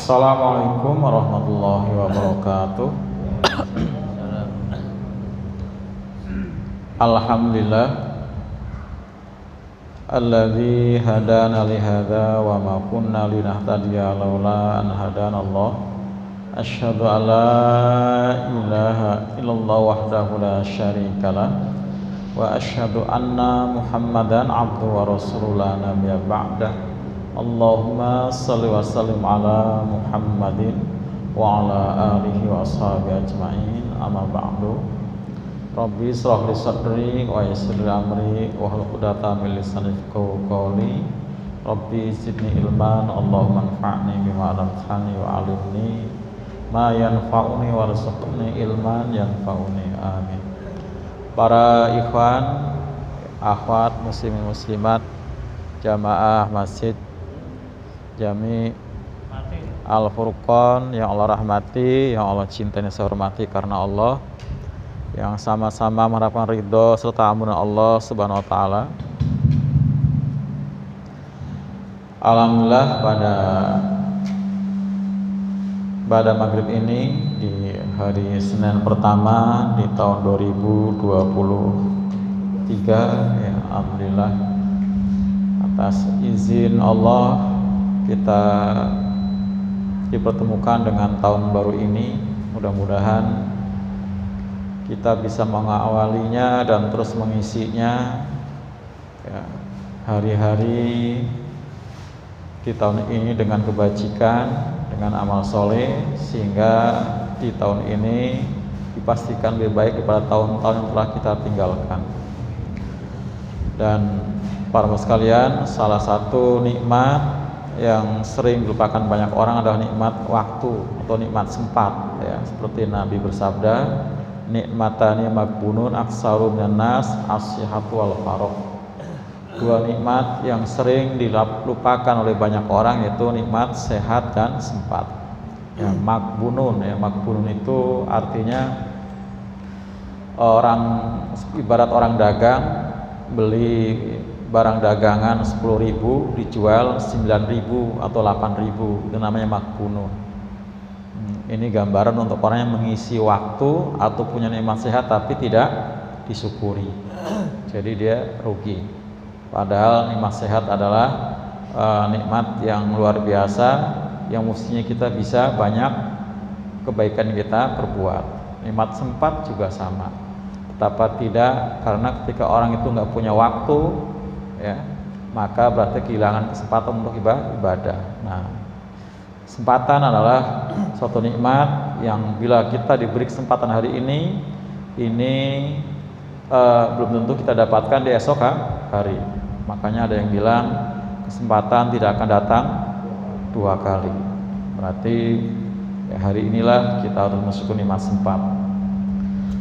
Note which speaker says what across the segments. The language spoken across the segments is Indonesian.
Speaker 1: Assalamualaikum warahmatullahi wabarakatuh. Alhamdulillah alladzi hadana li hadza wa ma kunna linahtadiya laula an hadanallah. Asyhadu an la ilaha illallah wahdahu la syarikalah wa asyhadu anna Muhammadan abduhu wa rasuluhu la nabiyya ba'dah. Allahumma salli wa sallim ala Muhammadin wa ala alihi wa ashabihi ajma'in, amma ba'du. Rabbi shrah li sadri wa yassir li amri wahlul 'uqdatam min lisani yafqahu qawli. Rabbi zidni ilman, Allahumma anfa'ni bima 'allamtani wa 'allimni ma yanfa'uni warzuqni ilman yanfa'uni, amin. Para ikhwan, akhwat, muslimin muslimat, jamaah masjid Jami Al-Furqan yang Allah rahmati, yang Allah cintai dan saya hormati karena Allah, yang sama-sama mengharapkan ridho serta ampunan Allah Subhanahu wa taala. Alhamdulillah pada maghrib ini di hari Senin pertama di tahun 2023, ya alhamdulillah atas izin Allah kita dipertemukan dengan tahun baru ini. Mudah-mudahan kita bisa mengawalinya dan terus mengisinya, ya, hari-hari di tahun ini dengan kebajikan, dengan amal soleh, sehingga di tahun ini dipastikan lebih baik daripada tahun-tahun yang telah kita tinggalkan. Dan para sekalian, salah satu nikmat yang sering dilupakan banyak orang adalah nikmat waktu atau nikmat sempat, ya, seperti Nabi bersabda, nikmatani magbunun aksaru minan nas as-sihhatu wal faragh. Dua nikmat yang sering dilupakan oleh banyak orang, yaitu nikmat sehat dan sempat. Ya, magbunun, ya, magbunun itu artinya ibarat orang dagang beli barang dagangan 10.000 dijual 9.000 atau 8.000, itu namanya magbunun. Ini gambaran untuk orang yang mengisi waktu atau punya nikmat sehat tapi tidak disyukuri, jadi dia rugi. Padahal nikmat sehat adalah nikmat yang luar biasa, yang mestinya kita bisa banyak kebaikan kita perbuat. Nikmat sempat juga sama, betapa tidak, karena ketika orang itu nggak punya waktu, ya, maka berarti kehilangan kesempatan untuk ibadah. Nah, kesempatan adalah suatu nikmat yang bila kita diberi kesempatan hari ini belum tentu kita dapatkan di esok hari. Makanya ada yang bilang kesempatan tidak akan datang dua kali. Berarti ya, hari inilah kita harus mensyukuri nikmat sempat.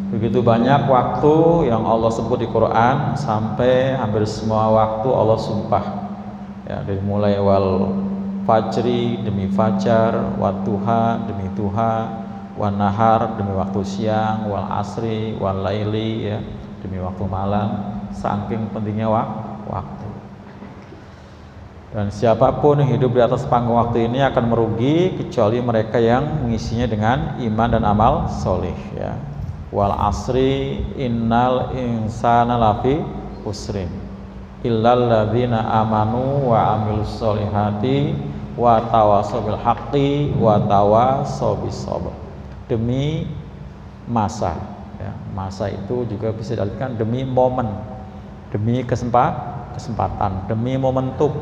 Speaker 1: Begitu banyak waktu yang Allah sebut di Quran, sampai hampir semua waktu Allah sumpah, ya, dari mulai wal fajri demi fajar, wat duha demi duha, wan nahar demi waktu siang, wal asri wal laili, ya, demi waktu malam. Saking pentingnya waktu. Dan siapapun yang hidup di atas panggung waktu ini akan merugi, kecuali mereka yang mengisinya dengan iman dan amal soleh, ya. Wal asri innal insana lafi khusrin illal ladzina amanu wa amilus solihati wa tawassaw bil haqqi wa tawassaw bis sabr. Demi masa, ya, masa itu juga bisa diartikan demi momen, demi kesempatan, demi momentum.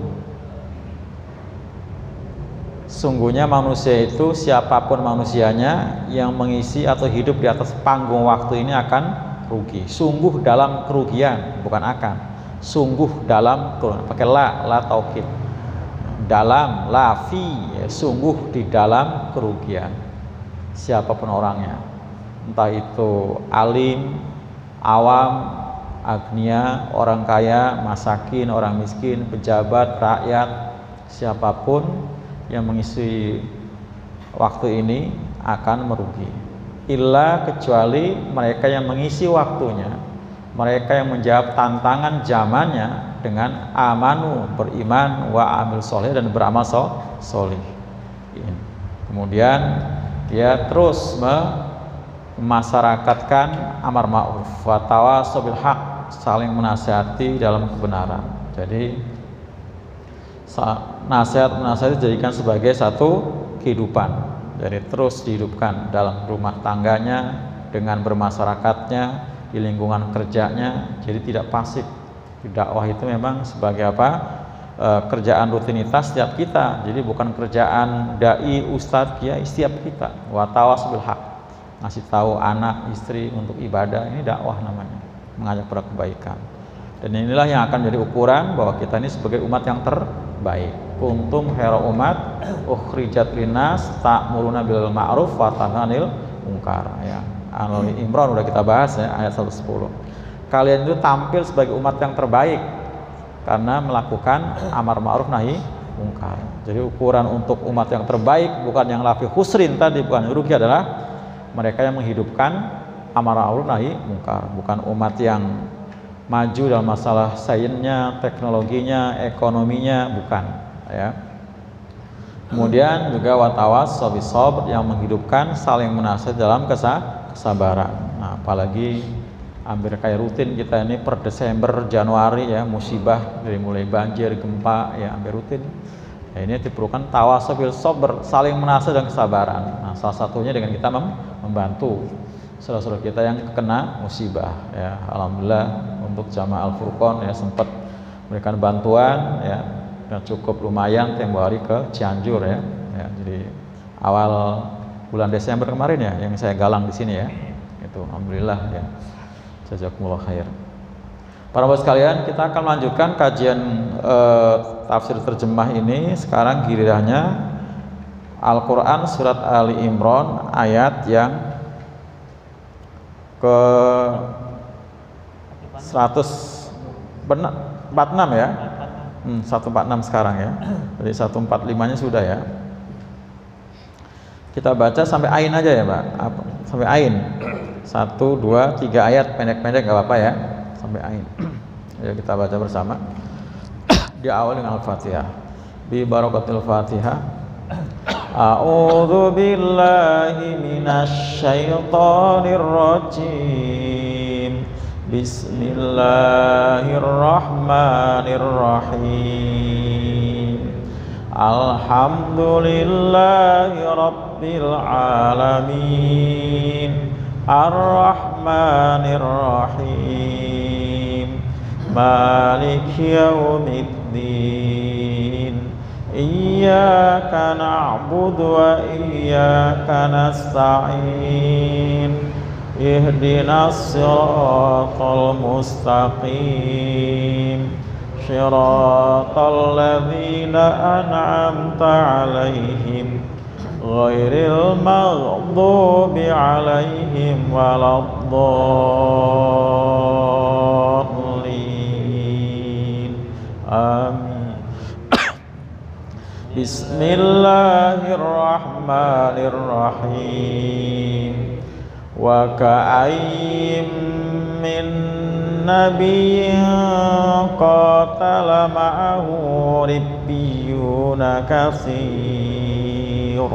Speaker 1: Sungguhnya manusia itu, siapapun manusianya yang mengisi atau hidup di atas panggung waktu ini akan rugi. Sungguh dalam kerugian, bukan akan. Sungguh dalam kerugian, pakai la taukid. Dalam, lafi, ya, sungguh di dalam kerugian. Siapapun orangnya, entah itu alim, awam, agnia, orang kaya, masakin, orang miskin, pejabat, rakyat, siapapun yang mengisi waktu ini akan merugi. Illa, kecuali mereka yang mengisi waktunya, mereka yang menjawab tantangan zamannya dengan amanu, beriman, wa amil soleh, dan beramal soleh. Kemudian dia terus memasyarakatkan amar ma'ruf wa tawasau bil haq, saling menasihati dalam kebenaran. Jadi nasihat dijadikan sebagai satu kehidupan. Jadi terus dihidupkan dalam rumah tangganya, dengan bermasyarakatnya, di lingkungan kerjanya. Jadi tidak pasif. Dakwah itu memang sebagai kerjaan rutinitas setiap kita. Jadi bukan kerjaan dai, ustadz, kiai, setiap kita. Wa tawasau bil haq, ngasih tahu anak, istri untuk ibadah, ini dakwah namanya, mengajak pada kebaikan. Dan inilah yang akan menjadi ukuran bahwa kita ini sebagai umat yang terbaik. Kuntum khairu umat ukhrijat linnas ta'muruna bil ma'ruf wa tanhauna 'anil munkar, ya. Ali Imran udah kita bahas ya, ayat 110. Kalian itu tampil sebagai umat yang terbaik karena melakukan amar ma'ruf nahi munkar. Jadi ukuran untuk umat yang terbaik bukan yang lafi khusrin tadi, bukan rugi, adalah mereka yang menghidupkan amar ma'ruf nahi munkar, bukan umat yang maju dalam masalah sainsnya, teknologinya, ekonominya, bukan, ya. Kemudian juga watawasau bis sabr, yang menghidupkan saling menasihati dalam kesabaran. Nah, apalagi hampir kayak rutin kita ini per Desember, Januari, ya, musibah dari mulai banjir, gempa, ya, hampir rutin. Ya, ini diperlukan tawasau bil sabr, saling menasihati dan kesabaran. Nah, salah satunya dengan kita membantu saudara-saudara kita yang kena musibah, ya. Alhamdulillah untuk Jamaah Al-Furqan, ya, sempat memberikan bantuan, ya, dan cukup lumayan tempo hari ke Cianjur, ya. Jadi awal bulan Desember kemarin, ya, yang saya galang di sini, ya. Itu alhamdulillah, ya. Jazakumullah khair. Para bapak sekalian, kita akan melanjutkan kajian tafsir terjemah ini. Sekarang gilirannya Al-Quran surat Ali Imran ayat yang ke 146, ya. 146 sekarang, ya. Jadi 145-nya sudah, ya. Kita baca sampai ain aja, ya, Pak. Sampai ain. 1, 2, 3 ayat pendek-pendek nggak apa-apa, ya. Sampai ain. Ya, kita baca bersama. Di awal dengan Al-Fatihah. Bi barakatil Fatihah. A'udzu billahi minasy syaithanir rajim. Bismillahirrahmanirrahim. Alhamdulillahi rabbil alamin. Ar-Rahmanir-Rahim. Maliki yaumiddin. Iyyaka na'budu wa iyyaka nasta'in. Ihdinas siratal mustaqim. Shiratal ladzina an'amta 'alaihim ghairil maghdubi 'alaihim waladdallin. Amin. Bismillahirrahmanirrahim. Wa ka'ayyim min nabiyyin qatala ma'ahu ribbiyuna katsir.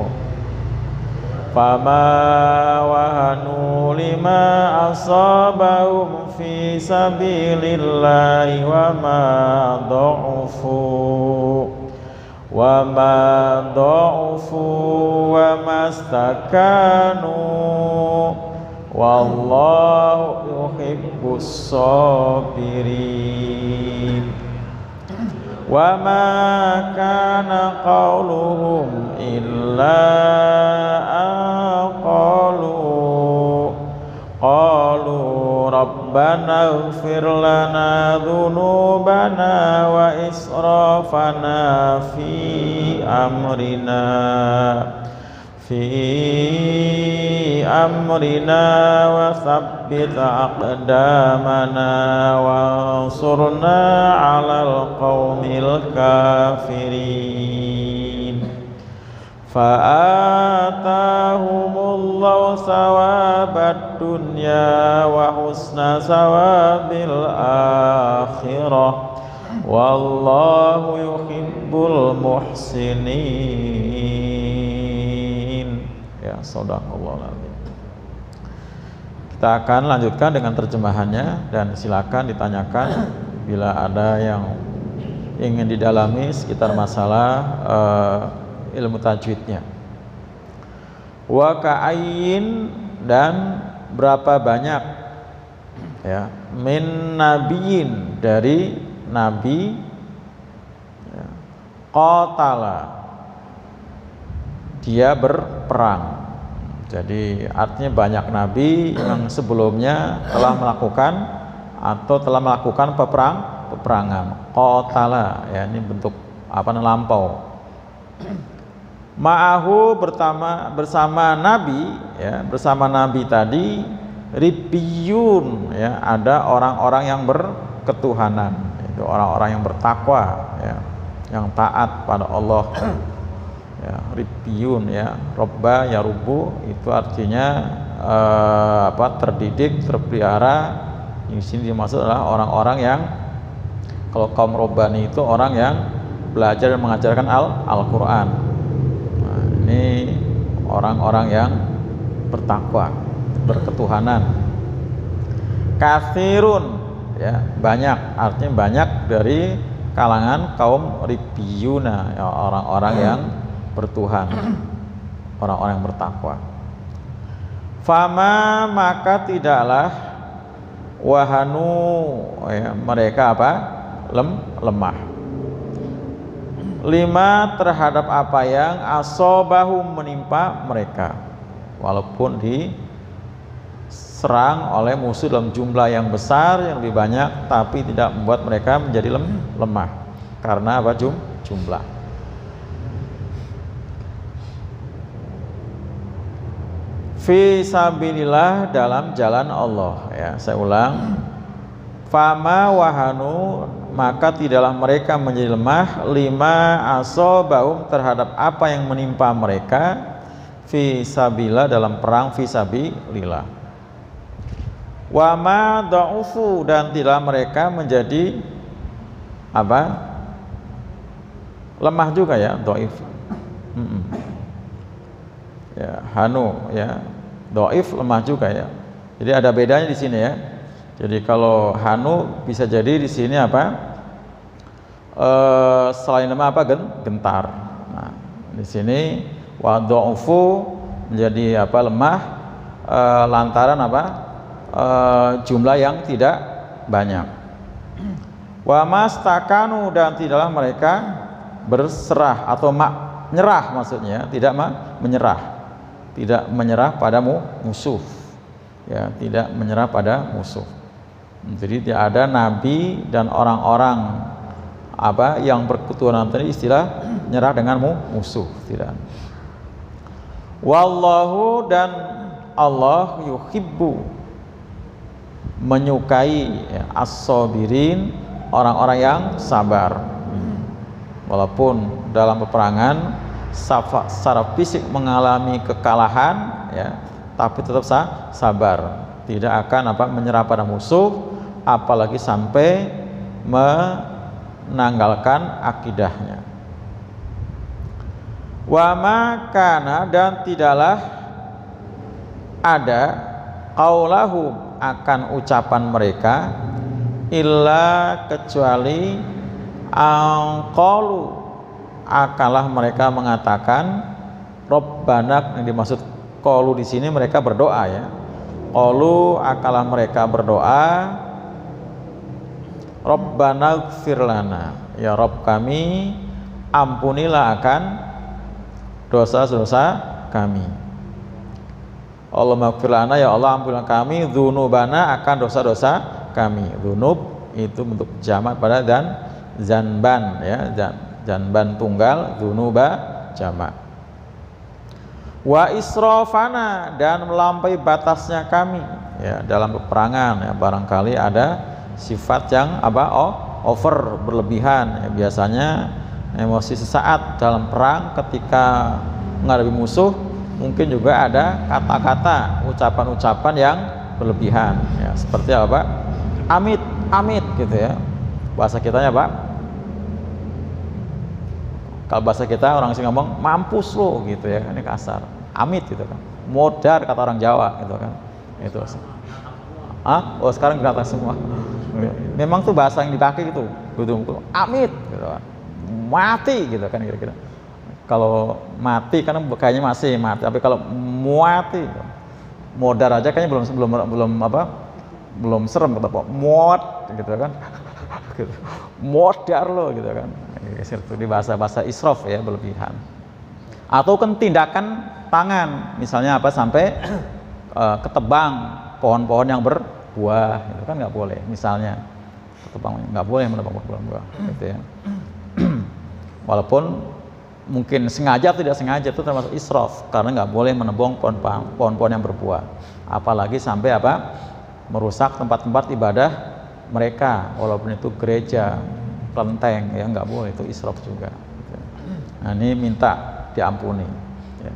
Speaker 1: Fama wahanu lima asabahum fi sabilillahi wa ma dha'ufu wa mastakanu wallahu yuhibbus sabirin. Wa ma kana qauluhum illa qalu rabbana ighfir lana dhunubana wa israfana fi amrina wa thabbit aqdamana wa ansurna 'alal qaumil kafirin. Fa'atahumullahu thawabad dunya wa husna thawabil akhirah wallahu yuhibbul muhsinin. Shadaqallahul adzim. Kita akan lanjutkan dengan terjemahannya dan silakan ditanyakan bila ada yang ingin didalami sekitar masalah ilmu tajwidnya. Wa ka'ayyin, dan berapa banyak ya, min nabiyin, dari nabi ya, qatala, dia berperang. Jadi artinya banyak nabi yang sebelumnya telah melakukan atau telah melakukan peperangan. Qatala ya, ini bentuk apa, lampau. Ma'ahu, bersama nabi ya, bersama nabi tadi, ribbiyun ya, ada orang-orang yang berketuhanan, itu orang-orang yang bertakwa ya, yang taat pada Allah. Ya, ribbiyun ya, robba ya rubu, itu artinya terdidik, terpelihara. Di sini dimaksud adalah orang-orang yang, kalau kaum robbani itu orang yang belajar dan mengajarkan Al-Quran. Nah, ini orang-orang yang bertakwa, berketuhanan. Katsirun ya, banyak, artinya banyak dari kalangan kaum ribbiyuna ya, orang-orang yang bertuhan, orang-orang yang bertakwa. Fama, maka tidaklah, wahanu ya, mereka apa, lemah, lima, terhadap apa yang asobahum, menimpa mereka, walaupun diserang oleh musuh dalam jumlah yang besar, yang lebih banyak, tapi tidak membuat mereka menjadi lemah karena apa, jumlah. Fi sabilillah, dalam jalan Allah ya, saya ulang, fama wahanu, maka tidaklah mereka menjadi lemah, lima asobahum, terhadap apa yang menimpa mereka, fi sabilillah, dalam perang fi sabilillah. Wa ma dha'ufu, dan tidaklah mereka menjadi apa, lemah juga ya, dhaif. Ya, hanu ya, dhaif, lemah juga ya. Jadi ada bedanya di sini ya. Jadi kalau hanu bisa jadi di sini apa, selain lemah apa, gentar. Nah, di sini wa dha'ufu menjadi apa, lemah lantaran apa, jumlah yang tidak banyak. Wa mastakanu, dan tidaklah mereka berserah atau menyerah, maksudnya tidak menyerah pada musuh ya, tidak menyerah pada musuh. Jadi tidak ada nabi dan orang-orang apa yang berketuhanan tadi istilah menyerah dengan musuh, tidak. Wallahu, dan Allah, yuhibbu, menyukai ya, as-sabirin, orang-orang yang sabar. Walaupun dalam peperangan secara fisik mengalami kekalahan ya, tapi tetap sabar, tidak akan apa, menyerah pada musuh, apalagi sampai menanggalkan akidahnya. Wa makana, dan tidaklah ada, qaulahum, akan ucapan mereka, illa, kecuali, angqalu, akanlah mereka mengatakan, Rabbana, yang dimaksud qalu di sini mereka berdoa ya. Qalu, akanlah mereka berdoa, Rabbana ighfir lana, ya Rabb kami, ampunilah akan dosa-dosa kami. Allahumma ighfir lana, ya Allah ampunilah kami, dzunubana, akan dosa-dosa kami. Dzunub itu bentuk jamak pada dan zanban ya, janban tunggal, dzunuba jamak. Wa israfana, dan melampaui batasnya kami ya, dalam peperangan ya, barangkali ada sifat yang apa, over, berlebihan ya. Biasanya emosi sesaat dalam perang ketika menghadapi musuh, mungkin juga ada kata-kata, ucapan-ucapan yang berlebihan ya, seperti apa, amit gitu ya, bahasa kitanya Pak. Kalau bahasa kita orang sih ngomong mampus lo gitu ya, ini kasar, amit gitu kan. modar kata orang Jawa gitu kan. Itu. Oh sekarang binatang semua. Memang tuh bahasa yang dipakai gitu. Amit gitu kan. Mati gitu kan kira-kira. Kalau mati kan kayaknya masih mati, tapi kalau mati modar aja kayaknya belum serem kata Pak. Mod gitu kan. Gitu. Modar lo gitu kan. Itu di bahasa israf ya, berlebihan. Atau kan tindakan tangan, misalnya apa sampai ketebang pohon-pohon yang berbuah, itu kan nggak boleh. Misalnya ketebang nggak boleh menebang buah, gitu ya. Walaupun mungkin sengaja atau tidak sengaja itu termasuk israf, karena nggak boleh menebang pohon-pohon yang berbuah. Apalagi sampai apa merusak tempat-tempat ibadah mereka, walaupun itu gereja, kelenteng, ya nggak boleh, itu israf juga. Nah ini minta diampuni. Ya.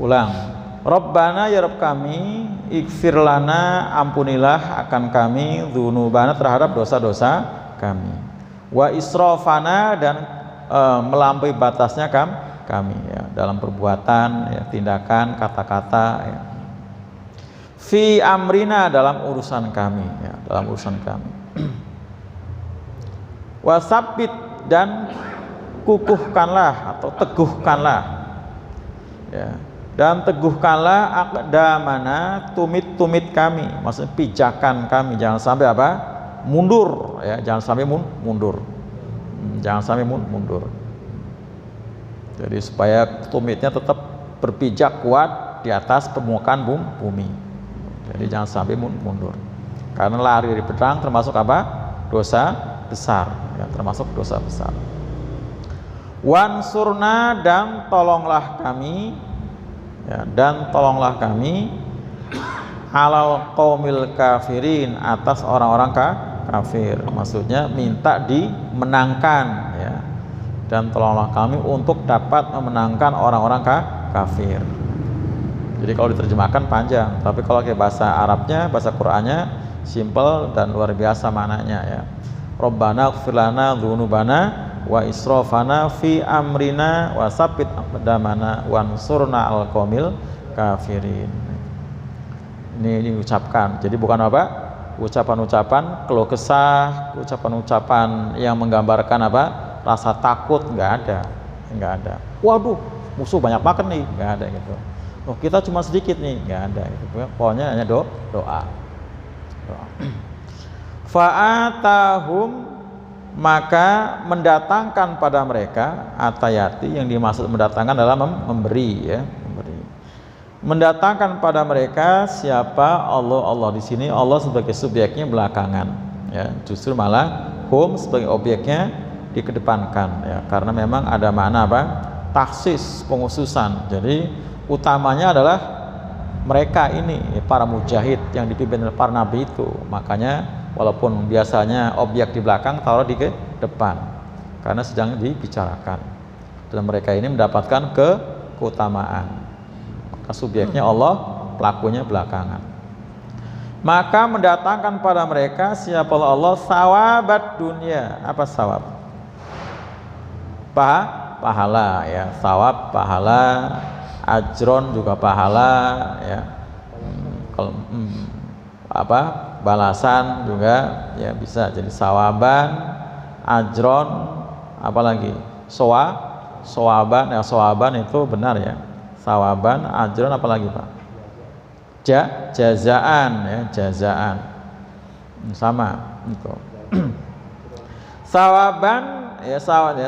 Speaker 1: Ulang. Rabbana ya Rabb kami, ighfir lana, ampunilah akan kami dzunubana terhadap dosa-dosa kami. Wa israfana dan melampaui batasnya kami ya, dalam perbuatan, ya, tindakan, kata-kata ya. Fi amrina dalam urusan kami ya, dalam urusan kami. Wasabbit dan kukuhkanlah atau teguhkanlah ya, dan teguhkanlah aqdamana, tumit-tumit kami, maksudnya pijakan kami, jangan sampai apa mundur ya, jangan sampai mundur, jangan sampai mundur. Jadi supaya tumitnya tetap berpijak kuat di atas permukaan bumi. Jadi jangan sampai mundur, karena lari dari pedang termasuk apa dosa besar ya, termasuk dosa besar. Wansurna dan tolonglah kami ya, dan tolonglah kami alal qaumil kafirin, atas orang-orang kafir, maksudnya minta dimenangkan ya, dan tolonglah kami untuk dapat memenangkan orang-orang kafir. Jadi kalau diterjemahkan panjang, tapi kalau kayak bahasa Arabnya, bahasa Qur'annya simple dan luar biasa maknanya ya. Rabbana ighfir lana dzunubana wa israfana fi amrina wa sabbit aqdamana wansurna al qaumil kafirin. Ini diucapkan. Jadi bukan apa? Ucapan-ucapan keluh kesah, ucapan-ucapan yang menggambarkan apa? Rasa takut, enggak ada. Waduh, musuh banyak banget nih, enggak ada gitu. Oh, kita cuma sedikit nih, enggak ada gitu. Pokoknya hanya doa. Fa'atahum, maka mendatangkan pada mereka, atayati yang dimaksud mendatangkan adalah memberi ya, mendatangkan pada mereka siapa Allah di sini Allah sebagai subjeknya belakangan ya, justru malah hum sebagai objeknya dikedepankan ya, karena memang ada makna apa taksis, penghususan. Jadi utamanya adalah mereka ini para mujahid yang dipimpin oleh para nabi itu, makanya walaupun biasanya objek di belakang taruh di depan karena sedang dibicarakan, dan mereka ini mendapatkan keutamaan, maka subjeknya Allah, pelakunya belakangan. Maka mendatangkan pada mereka siapa Allah sawabat dunia. Apa sawab? Pahala ya, sawab pahala, ajron juga pahala ya, kalau apa balasan juga ya, bisa jadi sawaban, ajron, apalagi sawaban ya, sawaban itu benar ya, sawaban, ajron, apalagi Pak jazaan ya, jazaan sama itu. Sawaban ya,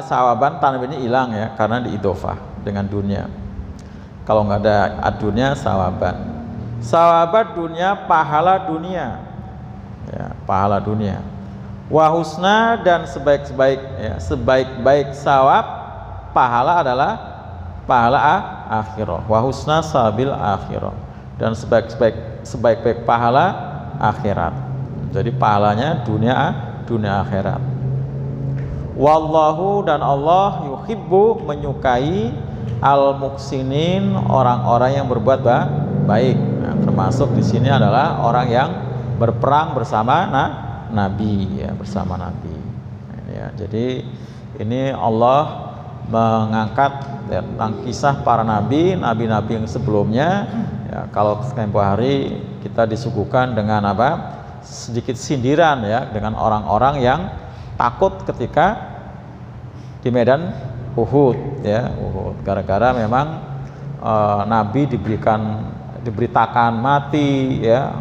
Speaker 1: sawaban tanpa ini hilang ya, karena diidofah dengan dunia. Kalau nggak ada adunya sawaban. Sawabat dunia, pahala dunia ya, pahala dunia. Wahusna dan sebaik-baik sawab pahala adalah pahala akhirah. Wahusna sabil akhirah, dan sebaik-baik pahala akhirat. Jadi pahalanya dunia akhirat. Wallahu, dan Allah yuhibbu, menyukai al-muksinin, orang-orang yang berbuat baik. Nah, termasuk di sini adalah orang yang berperang bersama Nabi ya, bersama Nabi ya. Jadi ini Allah mengangkat ya, tentang kisah para nabi-nabi yang sebelumnya. Ya, kalau tempo hari kita disuguhkan dengan apa? Sedikit sindiran ya dengan orang-orang yang takut ketika di medan Uhud ya, Uhud. Gara-gara memang nabi diberitakan mati ya,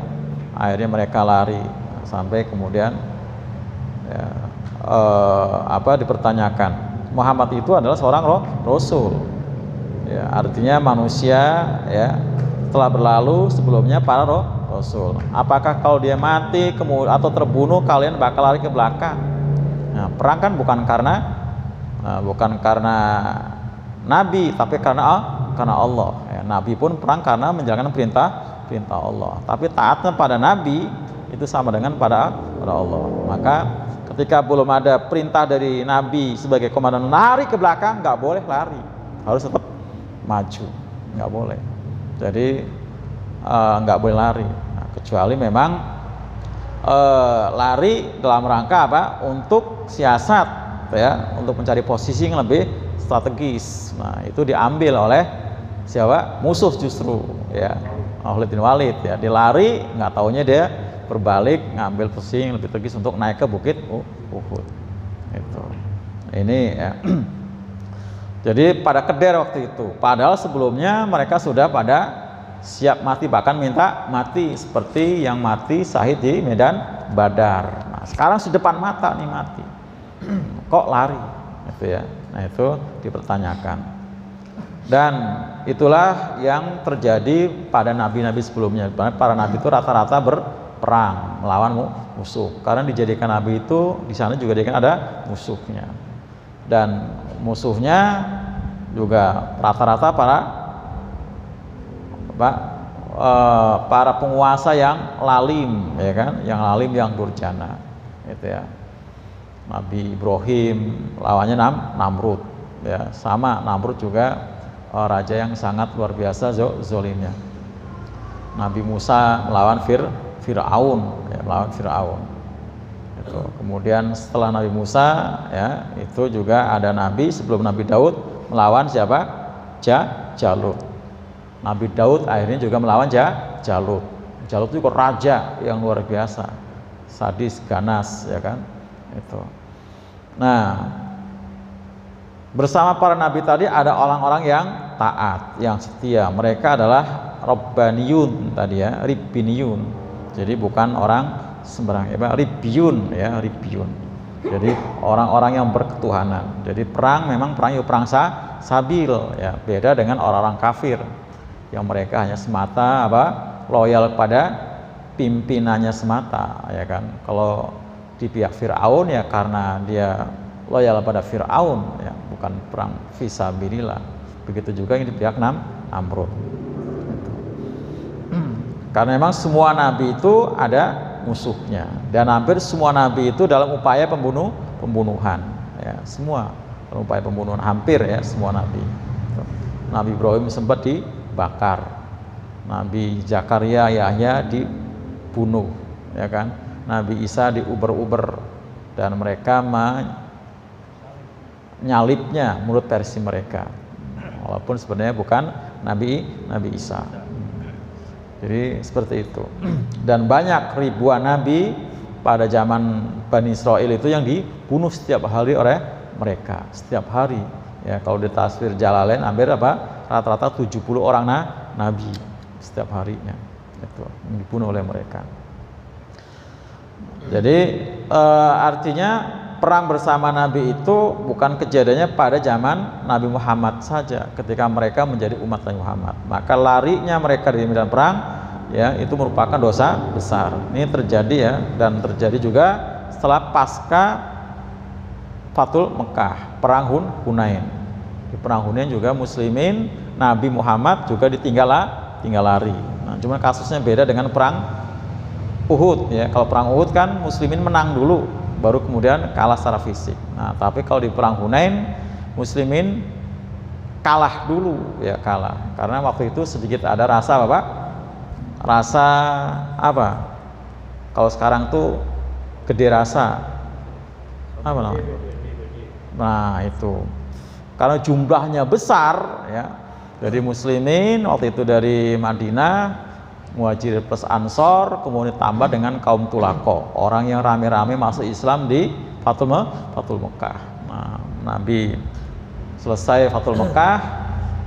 Speaker 1: akhirnya mereka lari sampai kemudian ya, dipertanyakan Muhammad itu adalah seorang rasul ya, artinya manusia ya telah berlalu sebelumnya para rasul. Apakah kalau dia mati kemudian atau terbunuh kalian bakal lari ke belakang? Nah, perang kan bukan karena nabi tapi karena Allah ya, nabi pun perang karena menjalankan perintah Allah, tapi taatnya pada nabi itu sama dengan pada Allah. Maka ketika belum ada perintah dari nabi sebagai komandan lari ke belakang, nggak boleh lari, harus tetap maju, nggak boleh. Jadi nggak boleh lari, nah, kecuali memang lari dalam rangka apa? Untuk siasat ya, untuk mencari posisi yang lebih strategis. Nah, itu diambil oleh siapa? Musuh justru ya, Khalid bin Walid ya. Dia lari, nggak taunya dia berbalik ngambil posisi yang lebih strategis untuk naik ke bukit Uhud. Itu. Ini ya. Jadi pada keder waktu itu. Padahal sebelumnya mereka sudah pada siap mati, bahkan minta mati seperti yang mati syahid di medan Badar. Nah, sekarang di depan mata nih mati. Kok lari? Itu ya. Nah, itu dipertanyakan. Dan itulah yang terjadi pada nabi-nabi sebelumnya. Para nabi itu rata-rata berperang melawan musuh. Karena dijadikan nabi itu di sana juga dijadikan ada musuhnya. Dan musuhnya juga rata-rata para penguasa yang lalim ya kan, yang lalim, yang durjana gitu ya. Nabi Ibrahim lawannya Namrud ya, sama Namrud juga raja yang sangat luar biasa zolimnya. Nabi Musa melawan Fir'aun ya, melawan Fir'aun itu. Kemudian setelah Nabi Musa ya, itu juga ada nabi sebelum Nabi Daud melawan siapa? Jalut. Nabi Daud akhirnya juga melawan Jalut. Jalut itu raja yang luar biasa, sadis, ganas ya kan itu. Nah, bersama para nabi tadi ada orang-orang yang taat, yang setia. Mereka adalah Rabbaniyun tadi ya, Ribbiniyun. Jadi bukan orang sembarang ya, Ribbiyun ya, Ribbiyun. Jadi orang-orang yang berketuhanan. Jadi perang memang perang sabil ya, beda dengan orang-orang kafir yang mereka hanya semata loyal pada pimpinannya semata ya kan. Kalau di pihak Fir'aun ya karena dia loyal pada Fir'aun ya, bukan perang fisabilillah. Begitu juga yang di pihak Namrud. Karena memang semua nabi itu ada musuhnya, dan hampir semua nabi itu dalam upaya pembunuhan ya, semua dalam upaya pembunuhan, hampir ya semua nabi. Nabi Ibrahim sempat dibakar, Nabi Zakaria Yahya dibunuh ya kan, Nabi Isa diuber-uber dan mereka menyalibnya menurut versi mereka, walaupun sebenarnya bukan Nabi Isa. Jadi seperti itu. Dan banyak ribuan nabi pada zaman Bani Israel itu yang dibunuh setiap hari oleh mereka, setiap hari ya. Kalau di Taswir Jalalain hampir rata-rata 70 orang nabi setiap harinya itu yang dibunuh oleh mereka. Jadi artinya perang bersama nabi itu bukan kejadiannya pada zaman Nabi Muhammad saja ketika mereka menjadi umat Nabi Muhammad. Maka larinya mereka dari medan perang ya, itu merupakan dosa besar. Ini terjadi ya, dan terjadi juga setelah pasca Fathul Mekah, perang Hunain. Di perang Hunain juga muslimin, Nabi Muhammad juga tinggal lari. Nah, cuma kasusnya beda dengan perang Uhud ya. Kalau perang Uhud kan muslimin menang dulu, baru kemudian kalah secara fisik. Nah, tapi kalau di perang Hunain muslimin kalah dulu ya, kalah. Karena waktu itu sedikit ada rasa rasa apa? Kalau sekarang tuh gede rasa apa namanya? Nah, itu karena jumlahnya besar ya. Dari muslimin waktu itu dari Madinah, Muhajirin plus Ansor, kemudian tambah dengan kaum Tulako, orang yang rame-rame masuk Islam di Fathul Mekah. Nah, Nabi selesai Fathul Mekah,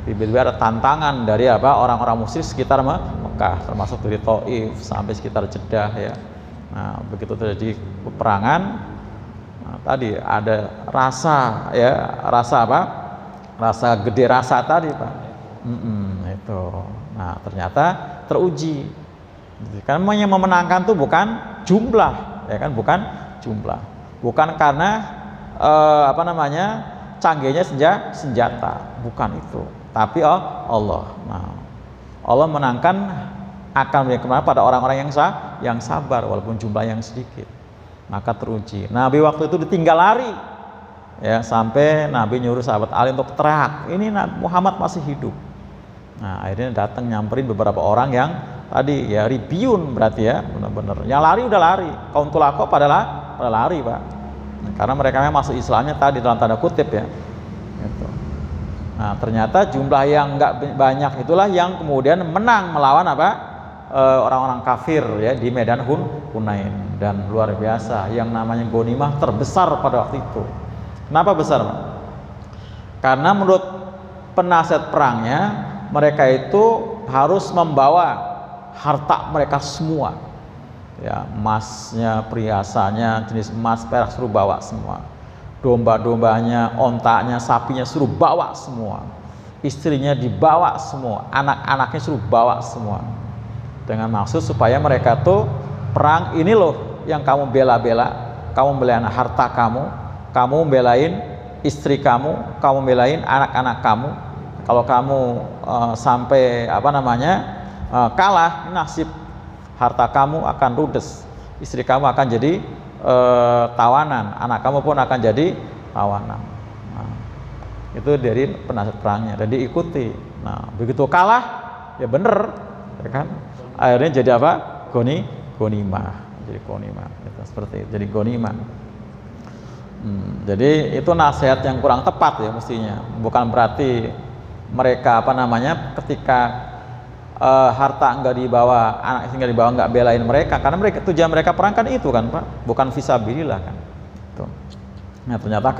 Speaker 1: tiba-tiba ada tantangan dari orang-orang musyrik sekitar Mekah, termasuk dari Taif sampai sekitar Jeddah ya. Nah, begitu terjadi peperangan, nah, tadi ada rasa gede rasa tadi Pak. Itu. Nah, ternyata teruji. Karena yang memenangkan tuh bukan jumlah, ya kan? Bukan jumlah. Bukan karena canggihnya senjata, bukan itu. Tapi Allah. Nah, Allah menangkan akan memberikan pada orang-orang yang sabar walaupun jumlah yang sedikit. Maka teruji. Nabi waktu itu ditinggal lari. Ya, sampai Nabi nyuruh sahabat Ali untuk teriak, ini Muhammad masih hidup. Nah, akhirnya datang nyamperin beberapa orang yang tadi ya ribiun berarti ya, benar-benar. Yang lari udah lari, kaum Tulako pada lari Pak. Nah, karena mereka memang masuk Islamnya tadi dalam tanda kutip ya. Gitu. Nah, ternyata jumlah yang nggak banyak itulah yang kemudian menang melawan orang-orang kafir ya di medan Hunain, dan luar biasa yang namanya ghanimah terbesar pada waktu itu. Kenapa besar Pak? Karena menurut penasihat perangnya mereka itu harus membawa harta mereka semua ya, emasnya, perhiasannya, jenis emas, perak suruh bawa semua, domba-dombanya, ontaknya, sapinya suruh bawa semua, istrinya dibawa semua, anak-anaknya suruh bawa semua, dengan maksud supaya mereka tuh perang ini loh yang kamu bela-bela, kamu bela harta kamu belain istri kamu belain anak-anak kamu. Kalau kamu sampai kalah, nasib harta kamu akan ludes, istri kamu akan jadi tawanan, anak kamu pun akan jadi tawanan. Nah, itu dari penasihat perangnya dan diikuti. Nah, begitu kalah ya bener, ya kan? Akhirnya jadi ghanimah. Jadi ghanimah. Itu seperti itu. Jadi ghanimah. Jadi itu nasihat yang kurang tepat ya mestinya. Bukan berarti mereka ketika harta enggak dibawa, anak enggak dibawa, enggak belain mereka, karena mereka tujuan mereka perang kan itu kan Pak, bukan fisabilillah kan. Tuh. Nah, ternyata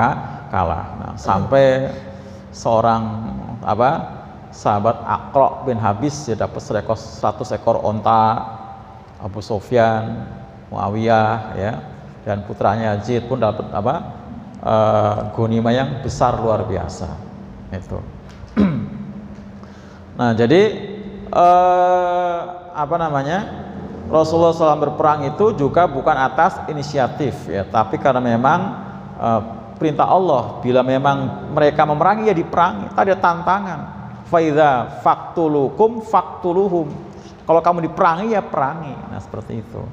Speaker 1: kalah. Nah, sampai seorang sahabat Aqra bin Habis ya dapat 100 ekor onta, Abu Sufyan, Muawiyah ya, dan putranya Yazid pun dapat ghanimah yang besar luar biasa. Itu. Nah, jadi Rasulullah SAW berperang itu juga bukan atas inisiatif ya, tapi karena memang perintah Allah. Bila memang mereka memerangi ya diperangi. Tadi ada tantangan. Faidza faktulukum faktuluhum. Kalau kamu diperangi ya perangi. Nah, seperti itu.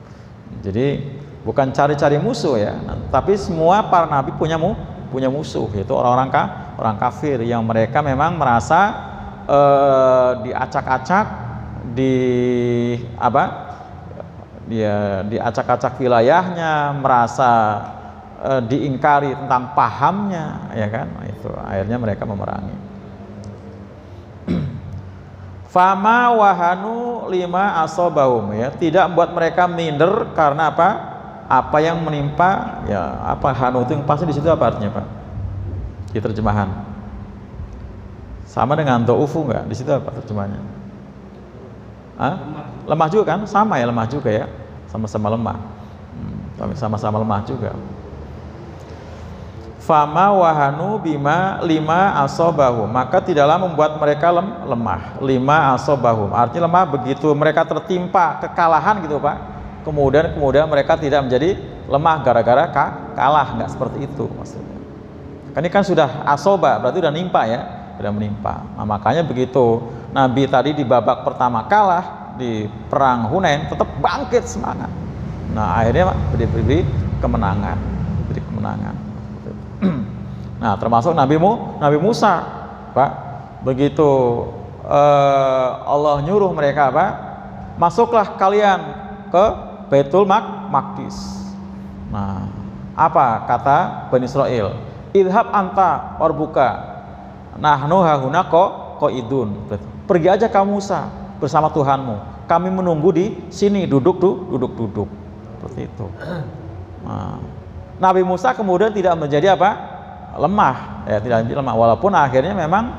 Speaker 1: Jadi bukan cari-cari musuh ya, tapi semua para nabi punya musuh, yaitu orang kafir yang mereka memang merasa diacak-acak, diacak-acak wilayahnya, merasa diingkari tentang pahamnya, ya kan? Itu akhirnya mereka memerangi. Fama wahanu lima asobahum ya, tidak membuat mereka minder karena apa yang menimpa ya. Hanu itu yang pasti di situ apa artinya Pak? Di terjemahan sama dengan do'ufu enggak? Di situ apa terjemahannya? Lemah juga kan? Sama ya, lemah juga ya. Sama-sama lemah. Sama-sama lemah juga. Fama wahanu bima lima asobahum, maka tidaklah membuat mereka lemah. Lima asobahum artinya lemah begitu mereka tertimpa kekalahan gitu Pak. Kemudian mereka tidak menjadi lemah gara-gara kalah, enggak seperti itu maksudnya. Ini kan sudah asoba, berarti udah nimpa ya. Sudah menimpa. Nah, makanya begitu Nabi tadi di babak pertama kalah di perang Hunain, tetap bangkit semangat. Nah, akhirnya diberi kemenangan. Nah, termasuk Nabi Musa, Pak. Begitu Allah nyuruh mereka masuklah kalian ke Baitul Maqdis. Nah, apa kata Bani Israel? Idhab anta warbuka nahnu hahuna qaidun. Pergi aja kamu Musa bersama Tuhanmu. Kami menunggu di sini, duduk. Seperti itu. Nah, Nabi Musa kemudian tidak menjadi apa? Lemah, ya, tidak menjadi lemah. Walaupun akhirnya memang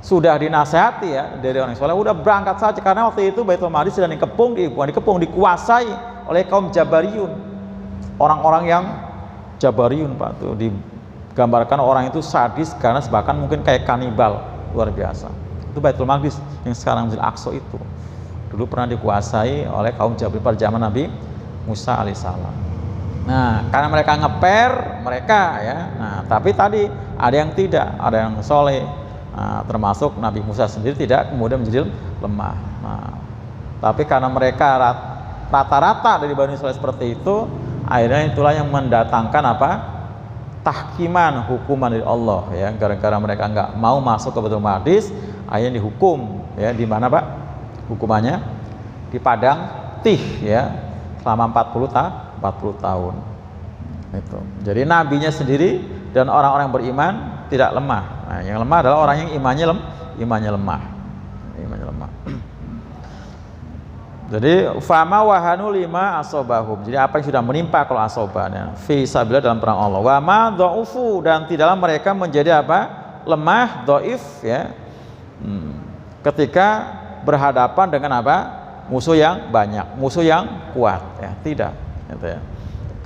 Speaker 1: sudah dinasehati ya dari orang soleh, udah berangkat saja karena waktu itu Baitul Maqdis sedang dikuasai oleh kaum Jabariyun, orang-orang yang Jabariyun Pak, tuh digambarkan orang itu sadis karena bahkan mungkin kayak kanibal, luar biasa. Itu Baitul Maqdis yang sekarang Masjid Aqsa itu dulu pernah dikuasai oleh kaum Jabariyun pada zaman Nabi Musa alaihissalam. Nah, karena mereka ngeper mereka ya. Nah, tapi tadi ada yang tidak, ada yang soleh. Nah, termasuk Nabi Musa sendiri tidak kemudian menjadi lemah. Nah, tapi karena mereka rata-rata dari Bani Israil seperti itu, akhirnya itulah yang mendatangkan apa? Tahkiman, hukuman dari Allah ya. Gara-gara mereka nggak mau masuk ke Baitul Maqdis, akhirnya dihukum ya. Di mana Pak? Hukumannya di padang Tih ya. Selama 40 tahun itu. Jadi nabinya sendiri dan orang-orang beriman tidak lemah. Nah, yang lemah adalah orang yang imannya lemah. Jadi fama wahanu lima asobahum. Jadi apa yang sudah menimpa kalau asobahnya fi sabilillah dalam perang Allah. Wa ma dhaufu, dan tidaklah mereka menjadi apa? Lemah, dhaif ya. Ketika berhadapan dengan apa? Musuh yang banyak, musuh yang kuat ya, tidak gitu ya.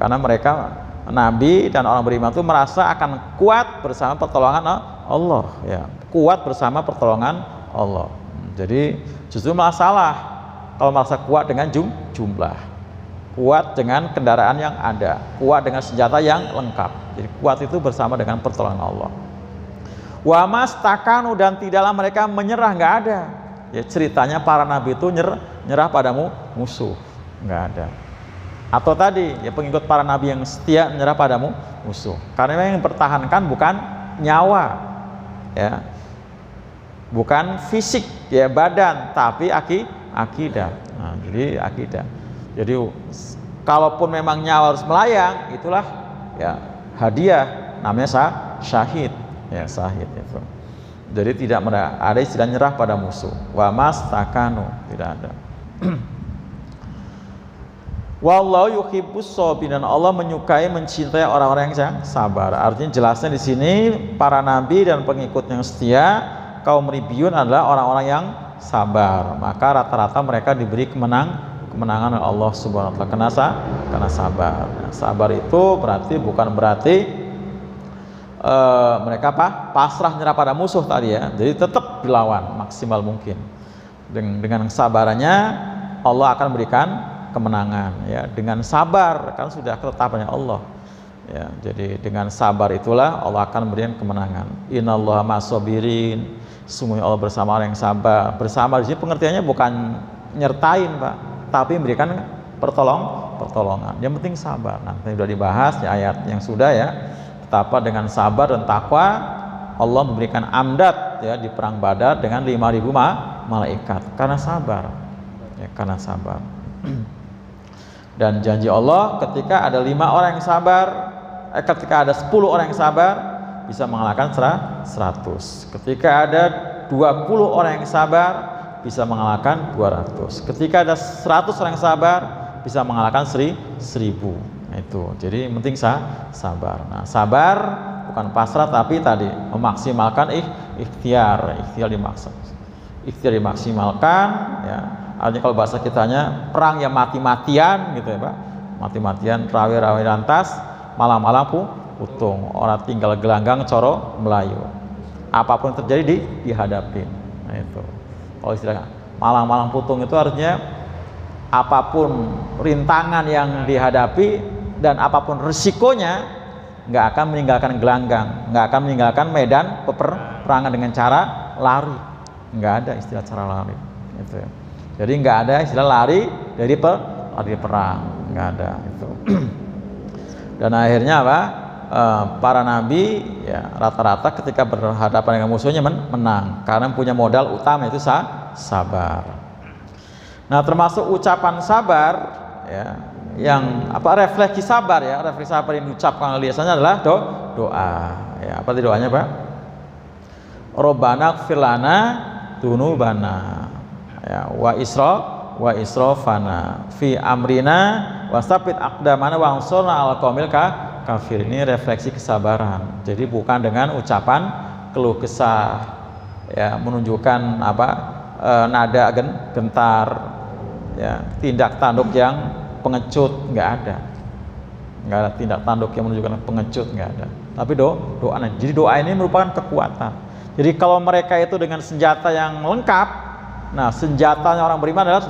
Speaker 1: Karena mereka nabi dan orang beriman itu merasa akan kuat bersama pertolongan Allah ya, kuat bersama pertolongan Allah. Jadi justru masalah kalau merasa kuat dengan jumlah, kuat dengan kendaraan yang ada, kuat dengan senjata yang lengkap. Jadi kuat itu bersama dengan pertolongan Allah. Wa mastakanu, dan tidaklah mereka menyerah, nggak ada. Ya, ceritanya para nabi itu nyerah padamu musuh, nggak ada. Atau tadi ya pengikut para nabi yang setia menyerah padamu musuh. Karena yang dipertahankan bukan nyawa, ya, bukan fisik ya badan, tapi akidah. Nah, jadi akidah. Jadi kalaupun memang nyawa harus melayang, itulah ya hadiah, namanya syahid, ya syahid itu. Jadi tidak ada istilah nyerah pada musuh. Wa mastakanu, tidak ada. Wallahu yuhibbus sabirin, Allah menyukai, mencintai orang-orang yang sabar. Artinya jelasnya di sini para nabi dan pengikut yang setia, kaum Ribiyun adalah orang-orang yang sabar. Maka rata-rata mereka diberi kemenangan oleh Allah Subhanahu wa taala karena sabar. Nah, sabar itu bukan berarti mereka pasrah nyerah pada musuh tadi ya. Jadi tetap dilawan maksimal mungkin. Dengan kesabarannya Allah akan berikan kemenangan ya. Dengan sabar kan sudah ketetapannya Allah ya. Jadi dengan sabar itulah Allah akan memberikan kemenangan. Innallaha ma'as-sabirin, sungguh Allah bersama orang yang sabar. Bersama di sini pengertiannya bukan nyertain Pak, tapi memberikan pertolongan. Yang penting sabar. Nanti sudah dibahas di ayat yang sudah ya. Betapa dengan sabar dan takwa Allah memberikan amdad ya di perang Badar dengan 5.000 malaikat karena sabar ya, karena sabar. Dan janji Allah ketika ada 5 orang yang sabar, ketika ada 10 orang yang sabar bisa mengalahkan 100. Ketika ada 20 orang yang sabar bisa mengalahkan 200. Ketika ada 100 orang yang sabar bisa mengalahkan 1.000. Itu jadi yang penting sabar. Nah, sabar bukan pasrah tapi tadi memaksimalkan ikhtiar dimaksimalkan ya. Artinya kalau bahasa kitanya perang yang mati-matian gitu ya Pak, mati-matian rawe-rawe lantas malam-malam putung, orang tinggal gelanggang coro Melayu, apapun yang terjadi dihadapin. Nah, itu kalau istilahnya malam-malam putung itu artinya apapun rintangan yang dihadapi dan apapun resikonya nggak akan meninggalkan gelanggang, nggak akan meninggalkan medan peperangan dengan cara lari. Nggak ada istilah cara lari gitu ya. Jadi nggak ada istilah lari dari perang, nggak ada itu. Dan akhirnya apa? Para nabi ya rata-rata ketika berhadapan dengan musuhnya menang karena punya modal utama itu sabar. Nah, termasuk ucapan sabar ya, yang refleksi sabar ya, refleksi sabar yang diucapkan biasanya adalah doa ya. Apa itu doanya Pak? Robbana ighfir lana dzunubana ya wa israfana fi amrina wastabit aqdamana wa ansurna 'alal qaumil kafir. Ini refleksi kesabaran. Jadi bukan dengan ucapan keluh kesah ya, menunjukkan nada gentar ya, tindak tanduk yang pengecut, nggak ada tindak tanduk yang menunjukkan pengecut, nggak ada. Tapi doa. Jadi doa ini merupakan kekuatan. Jadi kalau mereka itu dengan senjata yang lengkap, nah senjatanya orang beriman adalah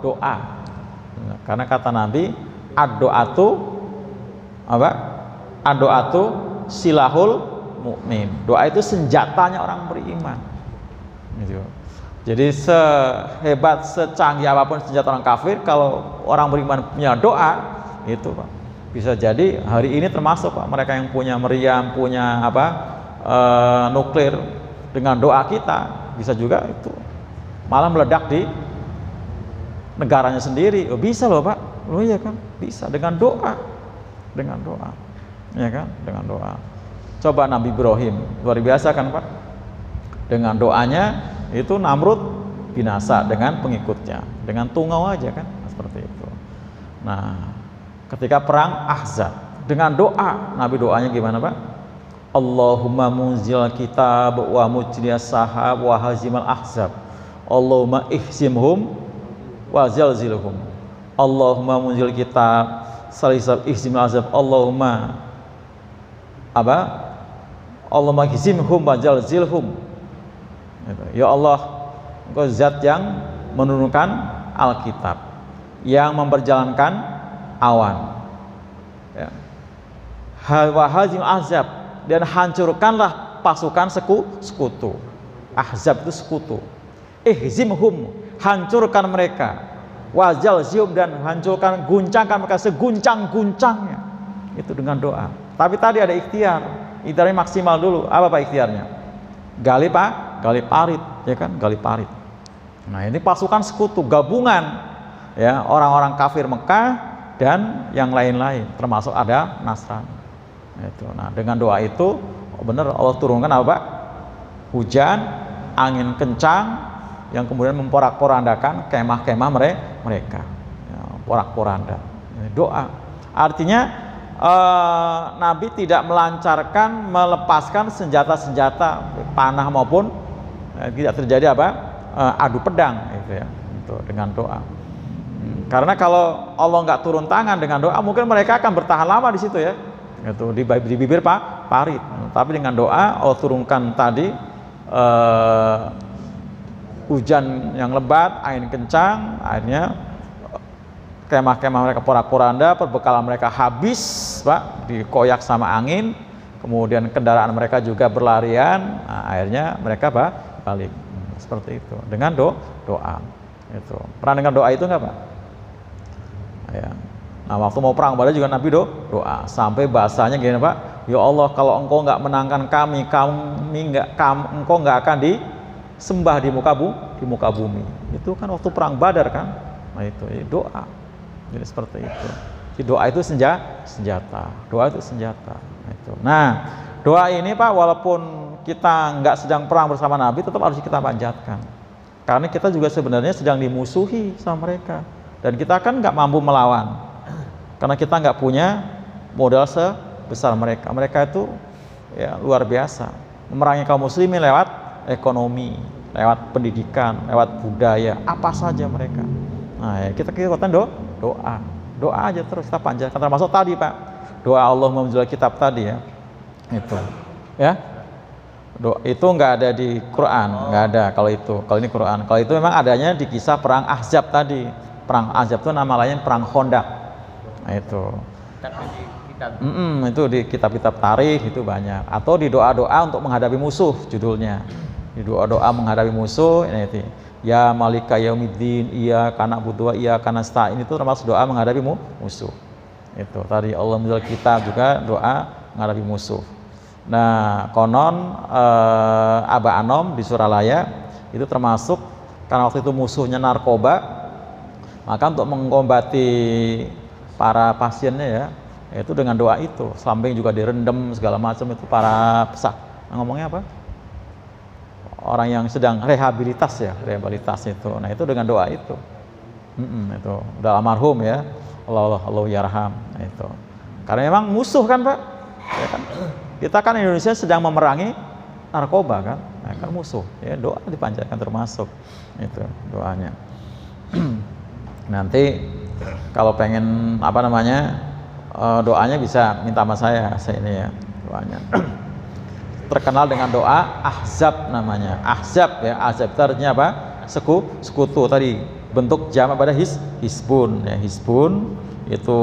Speaker 1: doa. Nah, karena kata Nabi, ad-do'atu silahul mukmin. Doa itu senjatanya orang beriman. Gitu. Jadi sehebat, secanggih apapun senjata orang kafir, kalau orang beriman punya doa, itu Pak, bisa jadi hari ini termasuk Pak, mereka yang punya meriam, punya nuklir, dengan doa kita bisa juga itu malah meledak di negaranya sendiri. Oh, bisa loh Pak, loh iya kan, bisa dengan doa, ya kan, dengan doa. Coba Nabi Ibrahim, luar biasa kan Pak, dengan doanya itu Namrud binasa dengan pengikutnya, dengan tungau aja kan, seperti itu. Nah, ketika perang Ahzab, dengan doa, Nabi doanya gimana Pak? Allahumma munzil kitab wa mujriyas sahab wa hazimal ahzab, Allahumma ihzimhum wa zalzilhum, Allahumma munzil kitab salisab ihzimul azab, Allahumma ihzimhum wa zalzilhum. Ya Allah, Engkau zat yang menurunkan Alkitab, yang memperjalankan awan ya. Wa hazim azab, dan hancurkanlah pasukan sekutu. Ahzab itu sekutu. Ihzimhum, hancurkan mereka. Wazal zium, dan hancurkan, guncangkan mereka seguncang-guncangnya. Itu dengan doa. Tapi tadi ada ikhtiar. Ikhtiarnya maksimal dulu. Apa Pak ikhtiarnya? Gali parit, ya kan, gali parit. Nah, ini pasukan sekutu, gabungan ya, orang-orang kafir Mekah dan yang lain-lain, termasuk ada Nasrani. Itu. Nah, dengan doa itu benar Allah turunkan apa Pak? Hujan, angin kencang yang kemudian memporak-porandakan kemah-kemah mereka. Ya, porak-poranda. Doa. Artinya Nabi tidak melancarkan, melepaskan senjata-senjata panah maupun tidak terjadi adu pedang gitu ya, itu dengan doa. Karena kalau Allah nggak turun tangan dengan doa, mungkin mereka akan bertahan lama di situ ya, itu di bibir parit. Tapi dengan doa Allah turunkan tadi hujan yang lebat, angin kencang, akhirnya kemah-kemah mereka porak-poranda, perbekalan mereka habis Pak, dikoyak sama angin, kemudian kendaraan mereka juga berlarian. Nah, akhirnya mereka balik. Seperti itu dengan doa. Itu pernah dengar doa itu nggak Pak? Ya. Nah, waktu mau perang Badar juga Nabi doa sampai bahasanya gini Pak, ya Allah, kalau Engkau nggak menangkan Engkau nggak akan disembah di muka bumi. Itu kan waktu perang Badar kan. Nah, itu doa. Jadi seperti itu. Jadi doa itu senjata. Doa itu senjata. Nah, doa ini Pak, walaupun kita nggak sedang perang bersama Nabi, tetap harus kita panjatkan. Karena kita juga sebenarnya sedang dimusuhi sama mereka. Dan kita kan nggak mampu melawan. Karena kita nggak punya modal sebesar mereka. Mereka itu ya luar biasa. Memerangi kaum muslimin lewat ekonomi, lewat pendidikan, lewat budaya, apa saja mereka. Nah, ya, kita kekuatan doa aja terus kita panjatkan, termasuk tadi Pak, doa Allah menunjukkan kitab tadi ya, itu ya, doa itu nggak ada di Quran, nggak ada kalau itu. Kalau ini Quran, kalau itu memang adanya di kisah perang Ahzab tadi. Perang Ahzab itu nama lainnya perang Khandaq. Nah, itu itu di kitab-kitab tarikh itu banyak, atau di doa-doa untuk menghadapi musuh, judulnya di doa-doa menghadapi musuh ini itu. Ya Malika Yaumiddin, iyyaka na'budu wa iyyaka nasta'in, itu termasuk doa menghadapi musuh. Itu tadi Allah menjual kita juga doa menghadapi musuh. Nah, konon Aba Anom di Suralaya itu termasuk karena waktu itu musuhnya narkoba, maka untuk mengombati para pasiennya ya, itu dengan doa itu. Samping juga direndam segala macam itu para pesak. Nah, ngomongnya apa? orang yang sedang rehabilitas ya, rehabilitas itu. Nah itu dengan doa itu. Itu udah almarhum ya, Allah yarham. Nah, itu karena memang musuh kan Pak, ya kan? Kita kan Indonesia sedang memerangi narkoba kan, nah, kan musuh. Ya doa dipanjatkan termasuk itu doanya. Nanti kalau pengen apa namanya doanya bisa minta sama saya ini ya doanya. Terkenal dengan doa Ahzab namanya. Ahzab ya, Ahzab itu artinya apa? Sekutu tadi. Bentuk jamak pada hisbun ya. Hisbun itu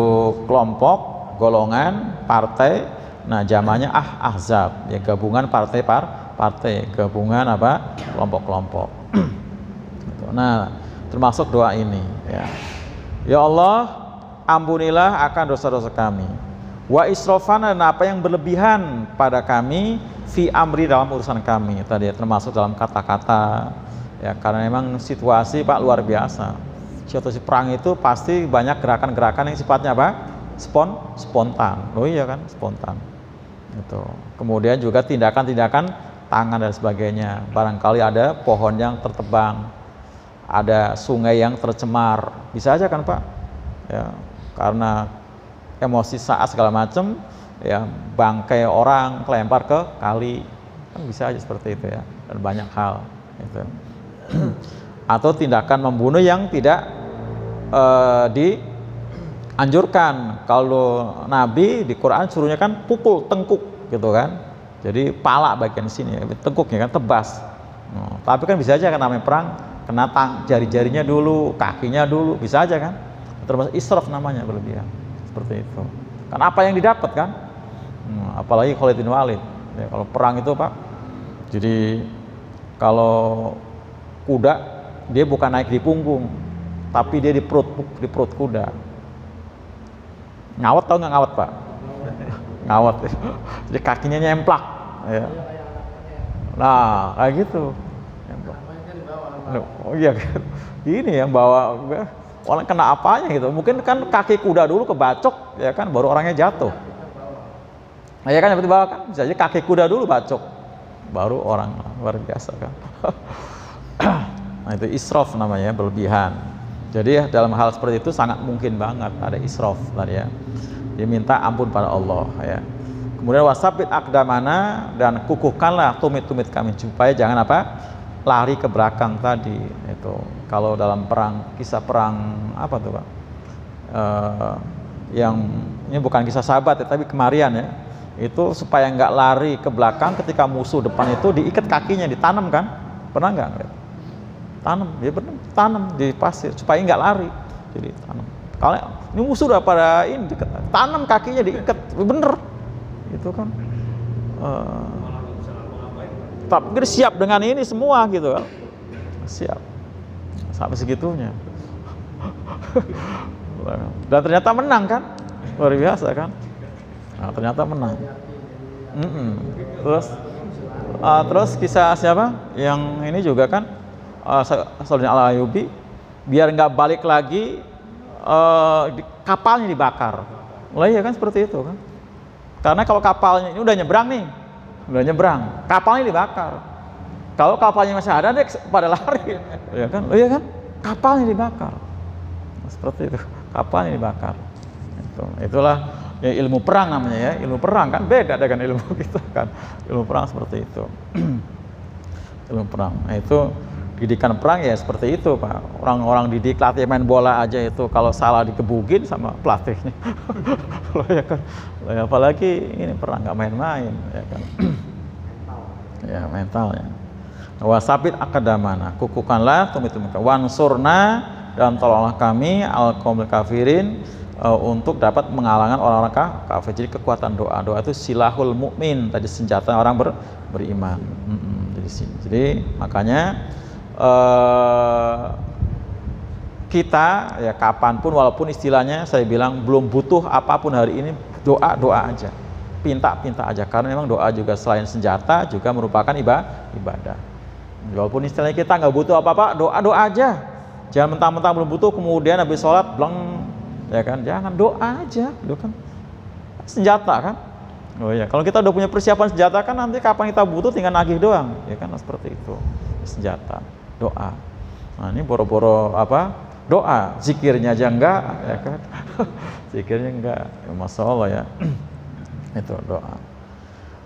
Speaker 1: kelompok, golongan, partai. Nah, jamaknya Ahzab ya, gabungan partai, gabungan apa? Kelompok-kelompok. Nah, termasuk doa ini ya. Ya Allah, ampunilah akan dosa-dosa kami. Wa israfana, dan apa yang berlebihan pada kami, fi amri, dalam urusan kami. Tadi termasuk dalam kata-kata ya, karena memang situasi Pak luar biasa. Situasi perang itu pasti banyak gerakan-gerakan yang sifatnya apa? Spontan. Oh iya kan, spontan. Itu. Kemudian juga tindakan-tindakan tangan dan sebagainya. Barangkali ada pohon yang tertebang, ada sungai yang tercemar. Bisa aja kan Pak? Ya, karena emosi saat segala macam ya, bangkai orang kelempar ke kali, kan bisa aja seperti itu ya, dan banyak hal itu. Atau tindakan membunuh yang tidak dianjurkan. Kalau Nabi di Quran suruhnya kan pukul, tengkuk gitu kan, jadi pala bagian sini ya, tengkuknya kan tebas. Tapi kan bisa aja kan namanya perang, kena jari-jarinya dulu, kakinya dulu, bisa aja kan, termasuk israf namanya, berlebihan seperti itu. Kan apa yang didapat kan, apalagi Khalid bin Walid ya, kalau perang itu Pak, jadi kalau kuda dia bukan naik di punggung, tapi dia di perut kuda. Ngawat, tau nggak ngawat Pak? Ngawat, jadi kakinya nyemplak ya. Nah kayak gitu. Oh iya, gini yang bawa orang kena apanya gitu, mungkin kan kaki kuda dulu kebacok ya kan, baru orangnya jatuh. Nah ya kan, seperti bawah kan, bisa aja kaki kuda dulu bacok, baru orang, luar biasa kan. Nah itu israf namanya, berlebihan. Jadi dalam hal seperti itu sangat mungkin banget ada israf tadi ya, diminta ampun pada Allah ya. Kemudian wasabit aqdamana, dan kukuhkanlah tumit-tumit kami supaya jangan apa, lari ke belakang tadi itu. Kalau dalam perang, kisah perang apa tuh Pak? Yang ini bukan kisah sahabat ya, tapi kemarian ya. Itu supaya nggak lari ke belakang ketika musuh depan itu, diikat kakinya, ditanam kan? Pernah nggak? Tanam, ya benar, tanam di pasir supaya nggak lari. Jadi tanam. Kalau ini musuh udah pada ini, tanam kakinya diikat, bener. Itu kan. Tapi siap dengan ini semua gitu kan, siap sampai segitunya. Dan ternyata menang kan, luar biasa kan. Nah, ternyata menang. Terus kisah siapa yang ini juga kan, Salahuddin Al-Ayyubi, biar nggak balik lagi kapalnya dibakar. Lah iya kan, seperti itu kan. Karena kalau kapalnya ini udah nyebrang nih, kapalnya dibakar. Kalau kapalnya masih ada, dia pada lari, ya kan? Oh iya kan? Kapalnya dibakar. Seperti itu, kapalnya dibakar. Itulah ya, ilmu perang namanya ya. Ilmu perang kan beda dengan ilmu kita kan. Ilmu perang seperti itu. Ilmu perang. Nah, itu didikan perang ya seperti itu Pak. Orang-orang didik latih main bola aja itu, kalau salah dikebukin sama pelatihnya. Ya kan. Apalagi ini perang, nggak main-main ya kan. Ya mentalnya. Wasabit aqdamana, kukuhkanlah tumit-tumit kami, wansurna, dan tolonglah kami al-qaumil kafirin, untuk dapat mengalahkan orang-orang kafir. Jadi kekuatan doa itu silahul mukmin, tadi senjata orang beriman. Jadi makanya kita ya kapanpun, walaupun istilahnya saya bilang belum butuh apapun hari ini, doa aja, pinta aja, karena memang doa juga selain senjata juga merupakan ibadah. Walaupun istilahnya kita nggak butuh apa-apa, doa aja, jangan mentang-mentang belum butuh kemudian habis sholat bleng ya kan, jangan, doa aja, itu kan senjata kan. Oh iya, kalau kita udah punya persiapan senjata kan nanti kapan kita butuh tinggal nagih doang, ya kan seperti itu. Senjata, doa. Nah, ini boro-boro apa? Doa, zikirnya aja enggak, ya kan? Zikirnya enggak, ya, Masya Allah ya. Itu doa.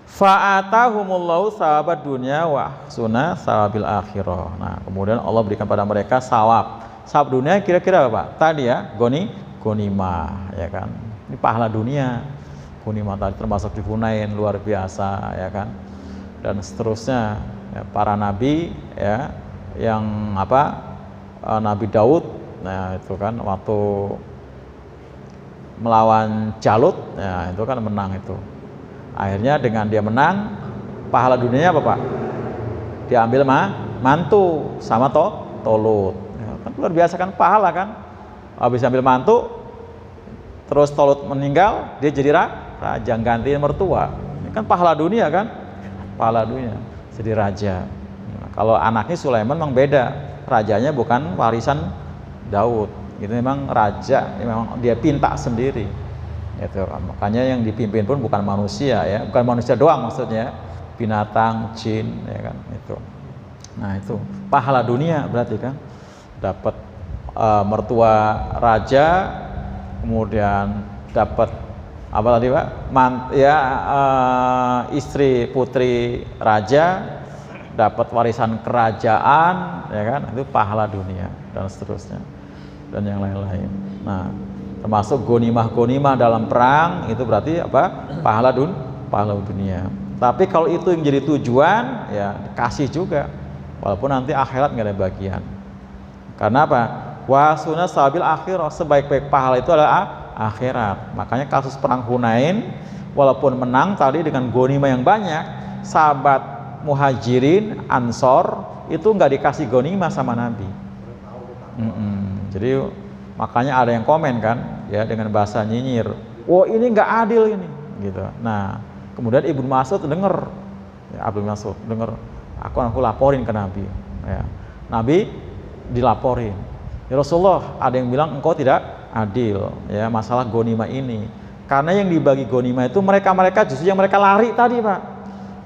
Speaker 1: Fa'atahumullahu sawabat dunya wa sunah sawabil akhirah. Nah, kemudian Allah berikan pada mereka sawab. Sawab dunia kira-kira apa? Tadi ya, gonimah, ya kan? Ini pahala dunia. Gonimah tadi termasuk di Hunain luar biasa, ya kan? Dan seterusnya ya, para nabi ya yang apa? Nabi Daud, nah itu kan waktu melawan Jalut, ya itu kan menang itu. Akhirnya dengan dia menang, pahala dunianya apa Pak? Diambil mantu sama Tolut. Ya, kan luar biasa kan pahala kan? Habis ambil mantu, terus Tolut meninggal, dia jadi raja gantiin mertua. Ini kan pahala dunia kan? Pahala dunia, jadi raja. Nah, kalau anaknya Sulaiman memang beda, rajanya bukan warisan Daud. Itu memang raja, memang dia pinta sendiri. Itu makanya yang dipimpin pun bukan manusia ya, bukan manusia doang maksudnya, binatang, jin ya kan itu. Nah itu pahala dunia berarti kan, dapat mertua raja, kemudian dapat apa tadi Pak? Istri putri raja, dapat warisan kerajaan, ya kan? Itu pahala dunia dan seterusnya dan yang lain-lain. Nah, termasuk gonimah dalam perang itu berarti apa? Pahala dunia. Tapi kalau itu yang jadi tujuan, ya dikasih juga, walaupun nanti akhirat nggak ada bagian. Karena apa? Wasuna sabil akhirah, sebaik-baik pahala itu adalah akhirat. Makanya kasus perang Hunain walaupun menang tadi dengan gonimah yang banyak, sahabat muhajirin ansor itu nggak dikasih gonimah sama Nabi. Jadi makanya ada yang komen kan ya dengan bahasa nyinyir, wah ini nggak adil ini gitu. Nah kemudian Ibnu Mas'ud dengar, ya, Ibnu Mas'ud dengar, aku laporin ke Nabi ya. Nabi dilaporin, ya Rasulullah ada yang bilang engkau tidak adil ya masalah gonimah ini, karena yang dibagi gonimah itu mereka justru yang mereka lari tadi Pak,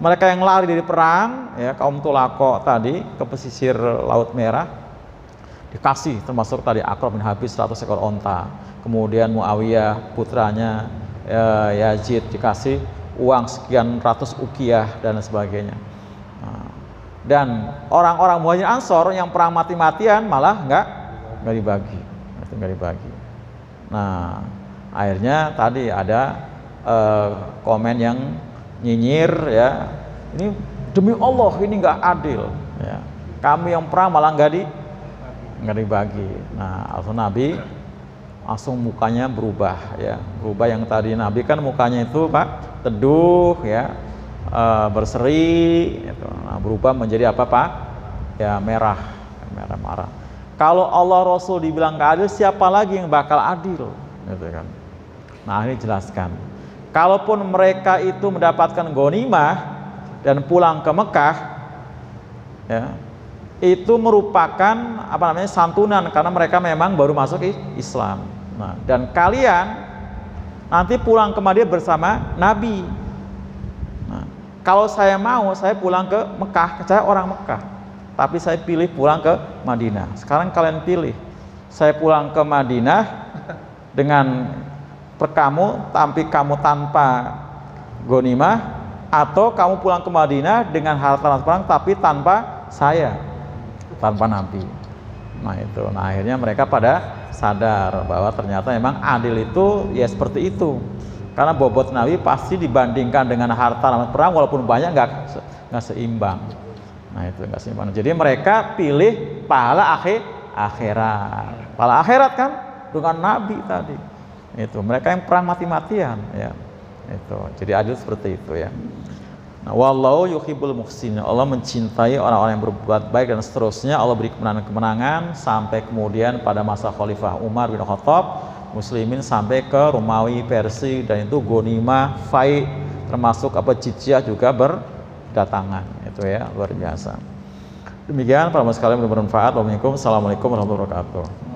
Speaker 1: mereka yang lari dari perang ya, kaum Tulako tadi ke pesisir Laut Merah dikasih, termasuk tadi Aqra bin Habis 100 ekor onta, kemudian Muawiyah putranya Yazid dikasih uang sekian ratus ukiyah dan sebagainya. Nah, dan orang-orang Muhajirin Ansor yang perang mati-matian malah nggak dibagi. Nah, akhirnya tadi ada komen yang nyinyir ya, ini demi Allah ini nggak adil ya, kami yang perang malah nggak dibagi. Nah, Nabi langsung mukanya berubah ya, berubah. Yang tadi Nabi kan mukanya itu Pak teduh ya, berseri gitu. Nah, berubah menjadi apa Pak? Ya merah marah. Kalau Allah Rasul dibilang nggak adil, siapa lagi yang bakal adil gitu kan. Nah ini jelaskan, kalaupun mereka itu mendapatkan ghanimah dan pulang ke Mekah ya, itu merupakan apa namanya santunan, karena mereka memang baru masuk Islam. Nah, dan kalian nanti pulang ke Madinah bersama Nabi. Nah, kalau saya mau, saya pulang ke Mekah, saya orang Mekah, tapi saya pilih pulang ke Madinah. Sekarang kalian pilih, saya pulang ke Madinah dengan tapi kamu tanpa ghanimah, atau kamu pulang ke Madinah dengan harta perang tapi tanpa saya, tanpa Nabi. Nah itu, nah akhirnya mereka pada sadar bahwa ternyata memang adil itu ya seperti itu, karena bobot Nabi pasti dibandingkan dengan harta rampasan perang walaupun banyak nggak seimbang. Nah itu nggak seimbang. Jadi mereka pilih pahala akhirat, pahala akhirat kan dengan Nabi tadi. Itu mereka yang perang mati-matian ya. Itu jadi adil seperti itu ya. Nah, wallahu yuhibbul muhsinin, Allah mencintai orang-orang yang berbuat baik dan seterusnya. Allah beri kemenangan sampai kemudian pada masa Khalifah Umar bin Khattab, muslimin sampai ke Romawi, Persia, dan itu ghanimah, fai, termasuk apa jizyah juga berdatangan. Itu ya luar biasa. Demikian para muslim sekalian, bermanfaat. Assalamualaikum warahmatullahi wabarakatuh.